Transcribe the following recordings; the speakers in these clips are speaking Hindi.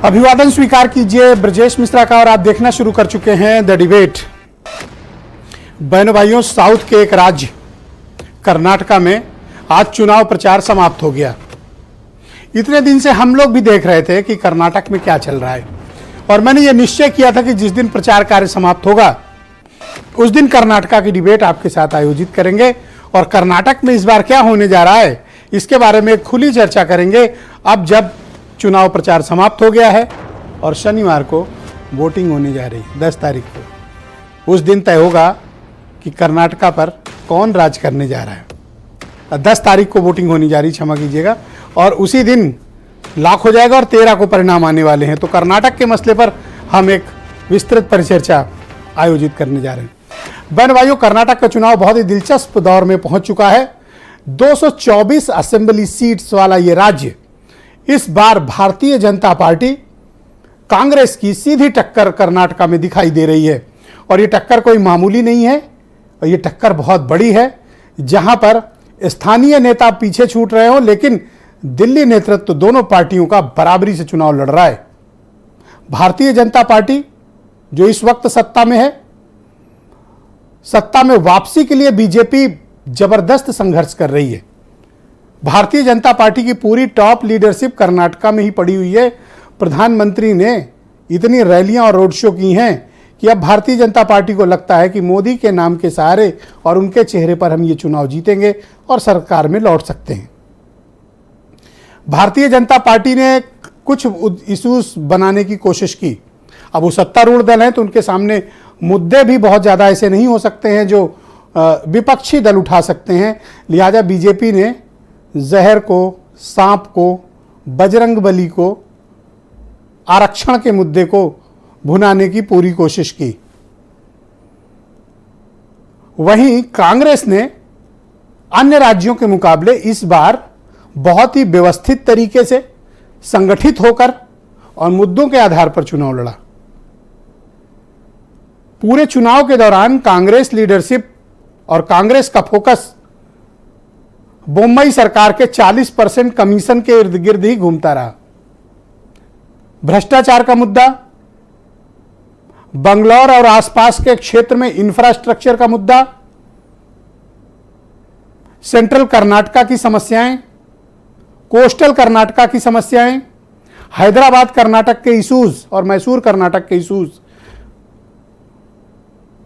अभिवादन स्वीकार कीजिए ब्रजेश मिश्रा का और आप देखना शुरू कर चुके हैं द डिबेट। बहनों भाइयों, साउथ के एक राज्य कर्नाटका में आज चुनाव प्रचार समाप्त हो गया। इतने दिन से हम लोग भी देख रहे थे कि कर्नाटक में क्या चल रहा है और मैंने ये निश्चय किया था कि जिस दिन प्रचार कार्य समाप्त होगा उस दिन कर्नाटका की डिबेट आपके साथ आयोजित करेंगे और कर्नाटक में इस बार क्या होने जा रहा है इसके बारे में खुली चर्चा करेंगे। अब जब चुनाव प्रचार समाप्त हो गया है और शनिवार को वोटिंग होने जा रही है 10 तारीख को, उस दिन तय होगा कि कर्नाटका पर कौन राज करने जा रहा है। 10 तारीख को वोटिंग होनी जा रही, क्षमा कीजिएगा, और उसी दिन लॉक हो जाएगा और 13 को परिणाम आने वाले हैं। तो कर्नाटक के मसले पर हम एक विस्तृत परिचर्चा आयोजित करने जा रहे हैं। बहन भाइयों, कर्नाटक का चुनाव बहुत ही दिलचस्प दौर में पहुंच चुका है। 224 असेंबली सीट्स वाला यह राज्य इस बार भारतीय जनता पार्टी कांग्रेस की सीधी टक्कर कर्नाटका में दिखाई दे रही है और ये टक्कर कोई मामूली नहीं है और ये टक्कर बहुत बड़ी है, जहां पर स्थानीय नेता पीछे छूट रहे हो लेकिन दिल्ली नेतृत्व दोनों पार्टियों का बराबरी से चुनाव लड़ रहा है। भारतीय जनता पार्टी जो इस वक्त सत्ता में है, सत्ता में वापसी के लिए बीजेपी जबरदस्त संघर्ष कर रही है। भारतीय जनता पार्टी की पूरी टॉप लीडरशिप कर्नाटका में ही पड़ी हुई है। प्रधानमंत्री ने इतनी रैलियां और रोड शो की हैं कि अब भारतीय जनता पार्टी को लगता है कि मोदी के नाम के सहारे और उनके चेहरे पर हम ये चुनाव जीतेंगे और सरकार में लौट सकते हैं। भारतीय जनता पार्टी ने कुछ इश्यूज बनाने की कोशिश की। अब वो सत्तारूढ़ दल हैं तो उनके सामने मुद्दे भी बहुत ज़्यादा ऐसे नहीं हो सकते हैं जो विपक्षी दल उठा सकते हैं। लिहाजा बीजेपी ने जहर को, सांप को, बजरंगबली को, आरक्षण के मुद्दे को भुनाने की पूरी कोशिश की। वहीं कांग्रेस ने अन्य राज्यों के मुकाबले इस बार बहुत ही व्यवस्थित तरीके से संगठित होकर और मुद्दों के आधार पर चुनाव लड़ा। पूरे चुनाव के दौरान कांग्रेस लीडरशिप और कांग्रेस का फोकस बम्बई सरकार के 40% कमीशन के इर्द गिर्द ही घूमता रहा। भ्रष्टाचार का मुद्दा, बंगलौर और आसपास के क्षेत्र में इंफ्रास्ट्रक्चर का मुद्दा, सेंट्रल कर्नाटका की समस्याएं, कोस्टल कर्नाटका की समस्याएं, हैदराबाद कर्नाटक के इश्यूज और मैसूर कर्नाटक के इश्यूज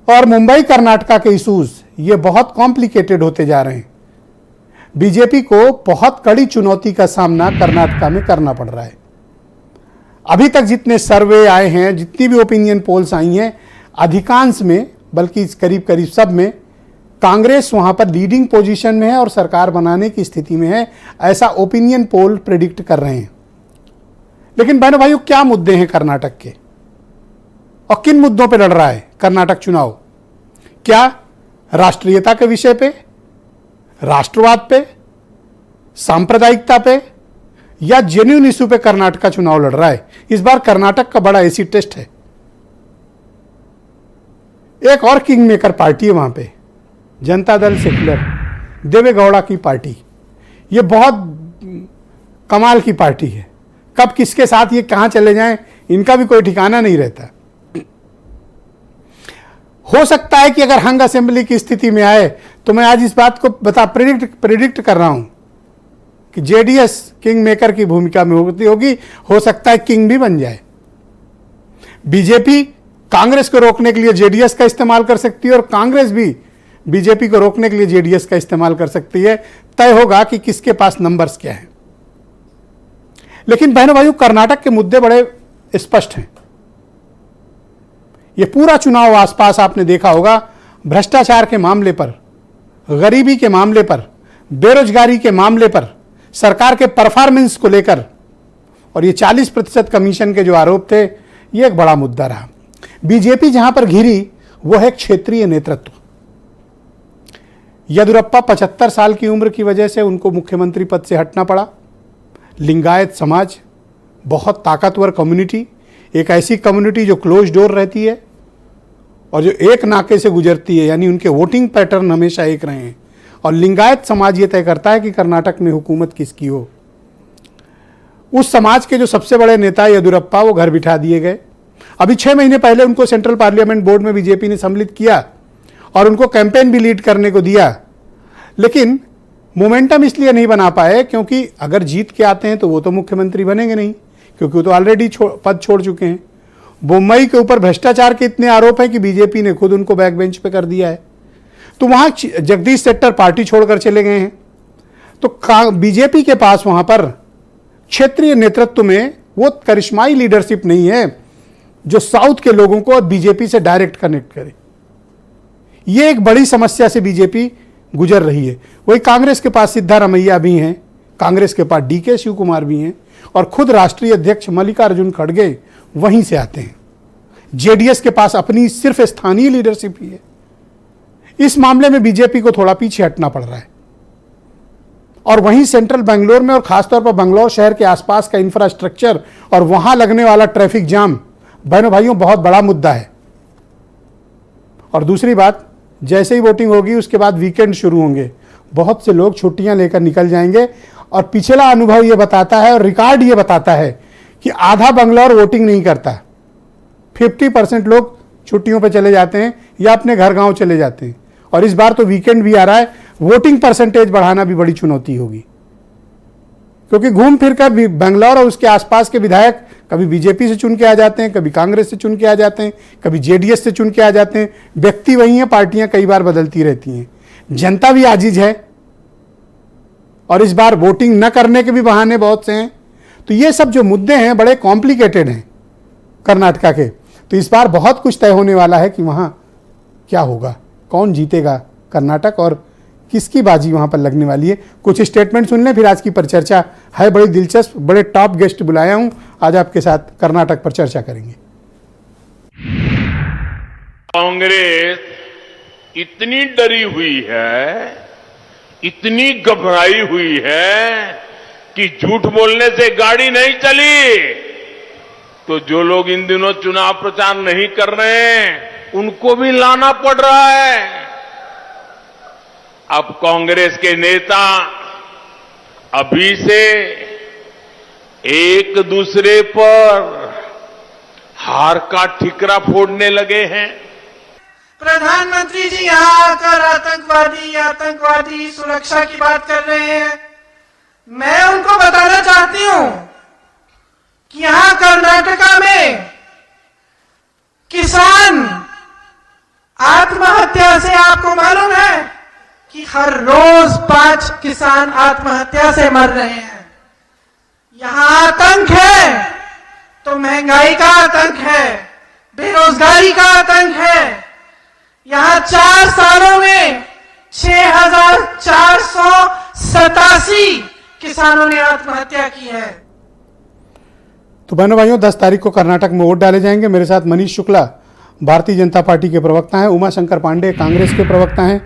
और मुंबई कर्नाटका के इश्यूज, ये बहुत कॉम्प्लिकेटेड होते जा रहे हैं। बीजेपी को बहुत कड़ी चुनौती का सामना कर्नाटका में करना पड़ रहा है। अभी तक जितने सर्वे आए हैं, जितनी भी ओपिनियन पोल्स आई हैं, अधिकांश में, बल्कि करीब करीब सब में कांग्रेस वहां पर लीडिंग पोजीशन में है और सरकार बनाने की स्थिति में है, ऐसा ओपिनियन पोल प्रेडिक्ट कर रहे हैं। लेकिन बहनों भाइयों, क्या मुद्दे हैं कर्नाटक के और किन मुद्दों पर लड़ रहा है कर्नाटक चुनाव? क्या राष्ट्रीयता के विषय पे, राष्ट्रवाद पे, सांप्रदायिकता पे या जेन्युइन इशू पे कर्नाटक चुनाव लड़ रहा है? इस बार कर्नाटक का बड़ा एसिड टेस्ट है। एक और किंग मेकर पार्टी है वहां पे, जनता दल सेक्युलर, देवेगौड़ा की पार्टी। ये बहुत कमाल की पार्टी है। कब किसके साथ ये कहां चले जाएं इनका भी कोई ठिकाना नहीं रहता। हो सकता है कि अगर हंग असेंबली की स्थिति में आए तो मैं आज इस बात को प्रेडिक्ट कर रहा हूं कि जेडीएस किंग मेकर की भूमिका में होगी। हो सकता है किंग भी बन जाए। बीजेपी कांग्रेस को रोकने के लिए जेडीएस का इस्तेमाल कर सकती है और कांग्रेस भी बीजेपी को रोकने के लिए जेडीएस का इस्तेमाल कर सकती है। तय होगा कि किसके पास नंबर्स क्या है। लेकिन बहनों भाइयों, कर्नाटक के मुद्दे बड़े स्पष्ट हैं। यह पूरा चुनाव आसपास आपने देखा होगा, भ्रष्टाचार के मामले पर, गरीबी के मामले पर, बेरोजगारी के मामले पर, सरकार के परफॉर्मेंस को लेकर और ये 40% कमीशन के जो आरोप थे, ये एक बड़ा मुद्दा रहा। बीजेपी जहां पर घिरी वो है क्षेत्रीय नेतृत्व। येदियुरप्पा 75 साल की उम्र की वजह से उनको मुख्यमंत्री पद से हटना पड़ा। लिंगायत समाज बहुत ताकतवर कम्युनिटी, एक ऐसी कम्युनिटी जो क्लोज डोर रहती है और जो एक नाके से गुजरती है, यानी उनके वोटिंग पैटर्न हमेशा एक रहे हैं। और लिंगायत समाज ये तय करता है कि कर्नाटक में हुकूमत किसकी हो। उस समाज के जो सबसे बड़े नेता येदियुरप्पा वो घर बिठा दिए गए। अभी 6 महीने पहले उनको सेंट्रल पार्लियामेंट बोर्ड में बीजेपी ने सम्मिलित किया और उनको कैंपेन भी लीड करने को दिया, लेकिन मोमेंटम इसलिए नहीं बना पाए क्योंकि अगर जीत के आते हैं तो वो तो मुख्यमंत्री बनेंगे नहीं, क्योंकि वो तो ऑलरेडी पद छोड़ चुके हैं। मुंबई के ऊपर भ्रष्टाचार के इतने आरोप हैं कि बीजेपी ने खुद उनको बैक बेंच पे कर दिया है। तो वहां जगदीश शेट्टर पार्टी छोड़कर चले गए हैं। तो बीजेपी के पास वहां पर क्षेत्रीय नेतृत्व में वो करिश्माई लीडरशिप नहीं है जो साउथ के लोगों को बीजेपी से डायरेक्ट कनेक्ट करे। ये एक बड़ी समस्या से बीजेपी गुजर रही है। वही कांग्रेस के पास सिद्धारमैया भी हैं, कांग्रेस के पास डीके शिव कुमार भी हैं और खुद राष्ट्रीय अध्यक्ष मल्लिकार्जुन खड़गे वहीं से आते हैं। जेडीएस के पास अपनी सिर्फ स्थानीय लीडरशिप ही है। इस मामले में बीजेपी को थोड़ा पीछे हटना पड़ रहा है। और वहीं सेंट्रल बेंगलोर में और खासतौर पर बेंगलोर शहर के आसपास का इंफ्रास्ट्रक्चर और वहां लगने वाला ट्रैफिक जाम बहनों भाइयों बहुत बड़ा मुद्दा है। और दूसरी बात, जैसे ही वोटिंग होगी उसके बाद वीकेंड शुरू होंगे, बहुत से लोग छुट्टियां लेकर निकल जाएंगे और पिछला अनुभव यह बताता है और रिकॉर्ड यह बताता है कि आधा बेंगलोर वोटिंग नहीं करता। 50% लोग छुट्टियों पर चले जाते हैं या अपने घर गांव चले जाते हैं। और इस बार तो वीकेंड भी आ रहा है, वोटिंग परसेंटेज बढ़ाना भी बड़ी चुनौती होगी, क्योंकि घूम फिर कर बेंगलोर और उसके आसपास के विधायक कभी बीजेपी से चुन के आ जाते हैं, कभी कांग्रेस से चुन के आ जाते हैं, कभी जेडीएस से चुन के आ जाते हैं। व्यक्ति वही हैं, पार्टियां कई बार बदलती रहती हैं। जनता भी आजिज है और इस बार वोटिंग न करने के भी बहाने बहुत से हैं। तो ये सब जो मुद्दे हैं बड़े कॉम्प्लिकेटेड हैं कर्नाटका के। तो इस बार बहुत कुछ तय होने वाला है कि वहां क्या होगा, कौन जीतेगा कर्नाटक और किसकी बाजी वहां पर लगने वाली है। कुछ स्टेटमेंट सुन लें, फिर आज की परिचर्चा है बड़ी दिलचस्प। बड़े टॉप गेस्ट बुलाया हूं, आज आपके साथ कर्नाटक पर चर्चा करेंगे। कांग्रेस इतनी डरी हुई है, इतनी घबराई हुई है कि झूठ बोलने से गाड़ी नहीं चली। तो जो लोग इन दिनों चुनाव प्रचार नहीं कर रहे हैं उनको भी लाना पड़ रहा है। अब कांग्रेस के नेता अभी से एक दूसरे पर हार का ठिकरा फोड़ने लगे हैं। प्रधानमंत्री जी यहाँ आकर आतंकवादी सुरक्षा की बात कर रहे हैं। मैं उनको बताना चाहती हूँ कि यहाँ कर्नाटका में किसान आत्महत्या से आपको मालूम है कि हर रोज 5 किसान आत्महत्या से मर रहे हैं। यहां आतंक है तो महंगाई का आतंक है, बेरोजगारी का आतंक है। यहां 4 सालों में 6,487 किसानों ने आत्महत्या की है। तो बहनों भाइयों, 10 तारीख को कर्नाटक में वोट डाले जाएंगे। मेरे साथ मनीष शुक्ला भारतीय जनता पार्टी के प्रवक्ता हैं, उमा शंकर पांडे कांग्रेस के प्रवक्ता हैं,